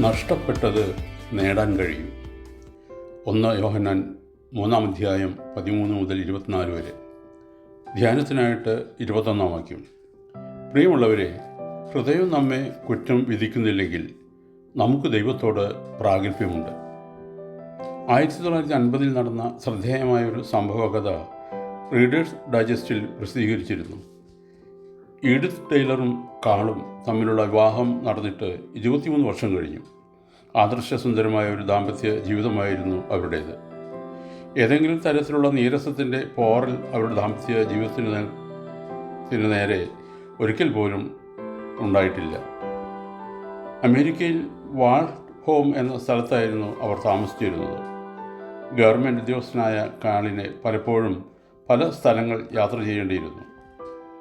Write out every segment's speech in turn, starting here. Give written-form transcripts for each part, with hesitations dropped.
നഷ്ടപ്പെട്ടത് നേടാൻ കഴിയും. 1 യോഹന്നാൻ 3 അധ്യായം 13 മുതൽ 24 വരെ. ധ്യാനത്തിനായിട്ട് 21 വാക്യം. പ്രിയമുള്ളവരെ, ഹൃദയം നമ്മെ കുറ്റം വിധിക്കുന്നില്ലെങ്കിൽ നമുക്ക് ദൈവത്തോട് പ്രാഗൽഭ്യമുണ്ട്. 1950 നടന്ന ശ്രദ്ധേയമായൊരു സംഭവകഥ റീഡേഴ്സ് ഡൈജസ്റ്റിൽ പ്രസിദ്ധീകരിച്ചിരുന്നു. ഈഡിത്ത് ടൈലറും കാളും തമ്മിലുള്ള വിവാഹം നടന്നിട്ട് 23 വർഷം കഴിഞ്ഞു. ആദർശസുന്ദരമായ ഒരു ദാമ്പത്യ ജീവിതമായിരുന്നു അവരുടേത്. ഏതെങ്കിലും തരത്തിലുള്ള നീരസത്തിൻ്റെ പോറൽ അവരുടെ ദാമ്പത്യ ജീവിതത്തിന് നേരെ ഒരിക്കൽ പോലും ഉണ്ടായിട്ടില്ല. അമേരിക്കയിൽ വാൾട്ട് ഹോം എന്ന സ്ഥലത്തായിരുന്നു അവർ താമസിച്ചിരുന്നത്. ഗവൺമെൻറ് ഉദ്യോഗസ്ഥനായ കാളിന് പലപ്പോഴും പല സ്ഥലങ്ങൾ യാത്ര ചെയ്യേണ്ടിയിരുന്നു.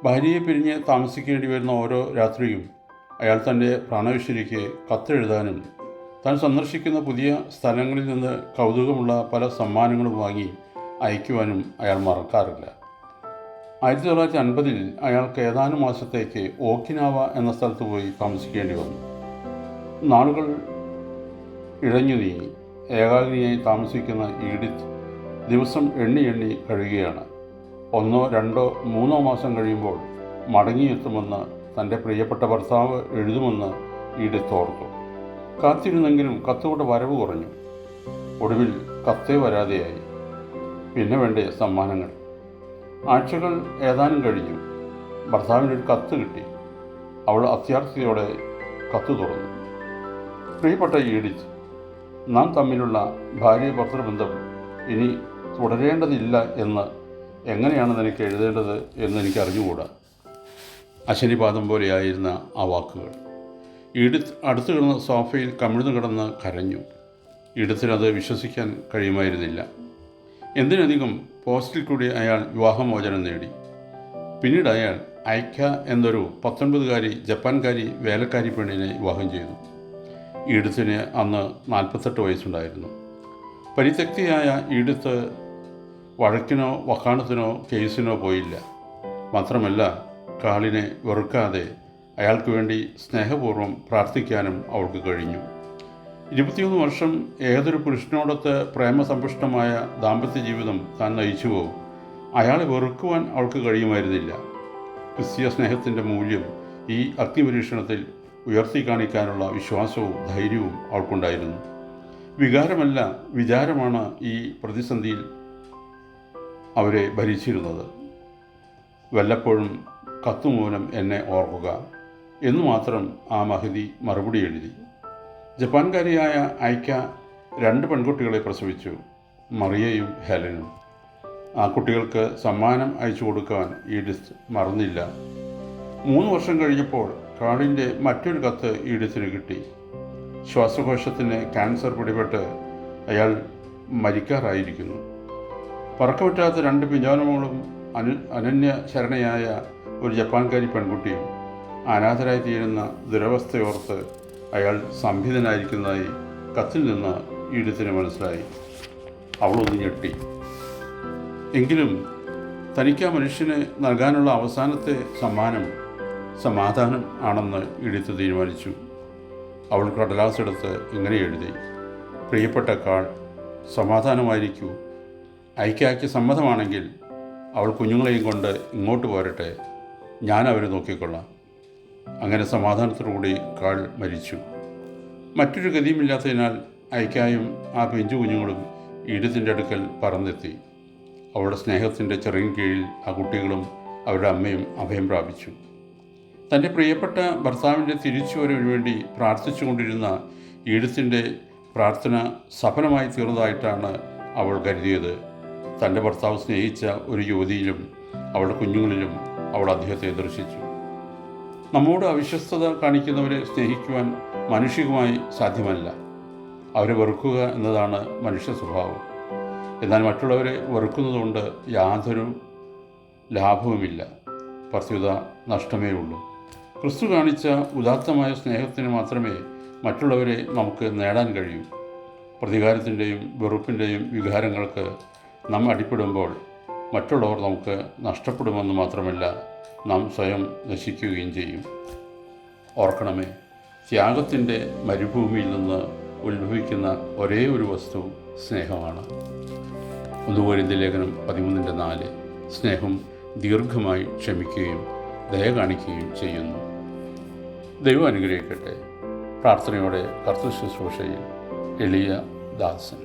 ഭാര്യയെ പിരിഞ്ഞ് താമസിക്കേണ്ടി വരുന്ന ഓരോ രാത്രിയും അയാൾ തൻ്റെ പ്രാണവിശ്വരിക്ക് കത്തെഴുതാനും താൻ സന്ദർശിക്കുന്ന പുതിയ സ്ഥലങ്ങളിൽ നിന്ന് കൗതുകമുള്ള പല സമ്മാനങ്ങളും വാങ്ങി അയക്കുവാനും അയാൾ മറക്കാറില്ല. 1950 അയാൾക്ക് ഏതാനും മാസത്തേക്ക് ഓക്കിനാവ എന്ന സ്ഥലത്ത് പോയി താമസിക്കേണ്ടി വന്നു. നാളുകൾ ഇഴഞ്ഞു നീങ്ങി. ഏകാഗ്നിയായി താമസിക്കുന്ന ഈഡിത്ത് ദിവസം എണ്ണി കഴിയുകയാണ്. 1, 2, 3 മാസം കഴിയുമ്പോൾ മടങ്ങിയെത്തുമെന്ന് തൻ്റെ പ്രിയപ്പെട്ട ഭർത്താവ് എഴുതുമെന്ന് ഈഡിത്ത് ഓർത്തു. കാത്തിരുന്നെങ്കിലും കത്തുകളുടെ വരവ് കുറഞ്ഞു. ഒടുവിൽ കത്തേ വരാതെയായി. പിന്നെ വേണ്ടേ സമ്മാനങ്ങൾ. ആഴ്ചകൾ ഏതാനും കഴിഞ്ഞു. ഭർത്താവിനൊരു കത്ത് കിട്ടി. അവൾ അത്യാർത്ഥതയോടെ കത്ത് തുറന്നു. പ്രിയപ്പെട്ട ഈഡിത്ത്, നാം തമ്മിലുള്ള ഭാര്യ ഭർത്തൃബന്ധം ഇനി തുടരേണ്ടതില്ല എന്ന് എങ്ങനെയാണ് നിനക്ക് എഴുതേണ്ടത് എന്ന് എനിക്ക് അറിഞ്ഞുകൂടാ. അശനിപാതം പോലെയായിരുന്ന ആ വാക്കുകൾ. ഈഡിത്ത് അടുത്തു കിടന്ന സോഫയിൽ കമിഴ്ന്നു കിടന്ന് കരഞ്ഞു. ഈഡിത്തിനത് വിശ്വസിക്കാൻ കഴിയുമായിരുന്നില്ല. എന്തിനധികം പോസ്റ്റിൽ കൂടി അയാൾ വിവാഹമോചനം നേടി. പിന്നീട് അയാൾ ഐക്യ എന്നൊരു 19കാരി ജപ്പാൻകാരി വേലക്കാരി പെണ്ണിനെ വിവാഹം ചെയ്തു. ഈഡിത്തിന് അന്ന് 48 വയസ്സുണ്ടായിരുന്നു. പരിത്യക്തിയായ ഈഡിത്ത് വഴക്കിനോ വക്കാണത്തിനോ കേസിനോ പോയില്ല. മാത്രമല്ല, കാളിനെ വെറുക്കാതെ അയാൾക്ക് വേണ്ടി സ്നേഹപൂർവ്വം പ്രാർത്ഥിക്കാനും അവൾക്ക് കഴിഞ്ഞു. 23 വർഷം ഏതൊരു പുരുഷനോടൊത്ത് പ്രേമസമ്പുഷ്ടമായ ദാമ്പത്യ ജീവിതം താൻ നയിച്ചുവോ അയാളെ വെറുക്കുവാൻ അവൾക്ക് കഴിയുമായിരുന്നില്ല. ക്രിസ്തീയ സ്നേഹത്തിൻ്റെ മൂല്യം ഈ അഗ്നിപരീക്ഷണത്തിൽ ഉയർത്തി കാണിക്കാനുള്ള വിശ്വാസവും ധൈര്യവും അവൾക്കുണ്ടായിരുന്നു. വികാരമല്ല, വിചാരമാണ് ഈ പ്രതിസന്ധിയിൽ അവരെ ഭരിച്ചിരുന്നത്. വല്ലപ്പോഴും കത്തുമൂലം എന്നെ ഓർക്കുക എന്നു മാത്രം ആ മഹതി മറുപടി എഴുതി. ജപ്പാൻകാരിയായ ഐക്യ 2 പെൺകുട്ടികളെ പ്രസവിച്ചു, മറിയയും ഹെലനും. ആ കുട്ടികൾക്ക് സമ്മാനം അയച്ചു കൊടുക്കാൻ ഈഡിത്ത് മറന്നില്ല. 3 വർഷം കഴിഞ്ഞപ്പോൾ കാളിൻ്റെ മറ്റൊരു കത്ത് ഈഡിത്തിന് കിട്ടി. ശ്വാസകോശത്തിന് ക്യാൻസർ പിടിപെട്ട് അയാൾ മരിക്കാറായിരിക്കുന്നു. പറക്കപറ്റാത്ത 2 പിഞ്ചോനമോളും അനന്യ ശരണയായ ഒരു ജപ്പാൻകാരി പെൺകുട്ടിയും. അനാഥരായി തീരുന്ന ദുരവസ്ഥയോർത്ത് അയാൾ സംഭിതനായിരിക്കുന്നതായി കത്തിൽ നിന്ന് ഈഡിത്തിന് മനസ്സിലായി. അവളൊന്ന് ഞെട്ടി. എങ്കിലും തനിക്ക് ആ മനുഷ്യന് നൽകാനുള്ള അവസാനത്തെ സമ്മാനം സമാധാനം ആണെന്ന് ഈഡിത്ത് തീരുമാനിച്ചു. അവൾ കടലാസെടുത്ത് ഇങ്ങനെ എഴുതി: പ്രിയപ്പെട്ട കാൾ, സമാധാനമായിരിക്കൂ. ഐക്യയ്ക്ക് സമ്മതമാണെങ്കിൽ അവൾ കുഞ്ഞുങ്ങളെയും കൊണ്ട് ഇങ്ങോട്ട് പോരട്ടെ, ഞാൻ അവരെ നോക്കിക്കൊള്ളാം. അങ്ങനെ സമാധാനത്തോടുകൂടി കാൾ മരിച്ചു. മറ്റൊരു ഗതിയുമില്ലാത്തതിനാൽ ഐക്യായും ആ പിഞ്ചു കുഞ്ഞുങ്ങളും ഈഡിത്തിൻ്റെ അടുക്കൽ പറന്നെത്തി. അവളുടെ സ്നേഹത്തിൻ്റെ ചെറിയ കീഴിൽ ആ കുട്ടികളും അവരുടെ അമ്മയും അഭയം പ്രാപിച്ചു. തൻ്റെ പ്രിയപ്പെട്ട ഭർത്താവിൻ്റെ തിരിച്ചുവരവിന് വേണ്ടി പ്രാർത്ഥിച്ചു കൊണ്ടിരുന്ന ഈഡിത്തിൻ്റെ പ്രാർത്ഥന സഫലമായി തീർന്നതായിട്ടാണ് അവൾ കരുതിയത്. തൻ്റെ ഭർത്താവ് സ്നേഹിച്ച ഒരു യുവതിയിലും അവളുടെ കുഞ്ഞുങ്ങളിലും അവൾ അദ്ദേഹത്തെ ദർശിച്ചു. നമ്മോട് അവിശ്വസ്തത കാണിക്കുന്നവരെ സ്നേഹിക്കുവാൻ മാനുഷികമായി സാധ്യമല്ല. അവരെ വെറുക്കുക എന്നതാണ് മനുഷ്യ സ്വഭാവം. എന്നാൽ മറ്റുള്ളവരെ വെറുക്കുന്നതുകൊണ്ട് യാതൊരു ലാഭവുമില്ല, പ്രത്യുത നഷ്ടമേ ഉള്ളൂ. ക്രിസ്തു കാണിച്ച ഉദാത്തമായ സ്നേഹത്തിന് മാത്രമേ മറ്റുള്ളവരെ നമുക്ക് നേടാൻ കഴിയൂ. പ്രതികാരത്തിൻ്റെയും വെറുപ്പിൻ്റെയും വികാരങ്ങൾക്ക് നാം അടിപ്പെടുമ്പോൾ മറ്റുള്ളവർ നമുക്ക് നഷ്ടപ്പെടുമെന്ന് മാത്രമല്ല, നാം സ്വയം നശിക്കുകയും ചെയ്യും. ഓർക്കണമേ, ത്യാഗത്തിൻ്റെ മരുഭൂമിയിൽ നിന്ന് ഉത്ഭവിക്കുന്ന ഒരേ ഒരു വസ്തു സ്നേഹമാണ്. 1 കൊരിന്ത്യർ ലേഖനം 13:4. സ്നേഹം ദീർഘമായി ക്ഷമിക്കുകയും ദയ കാണിക്കുകയും ചെയ്യുന്നു. ദൈവം അനുഗ്രഹിക്കട്ടെ. പ്രാർത്ഥനയോടെ കർത്തൃ ശുശ്രൂഷയിൽ എളിയ ദാസൻ.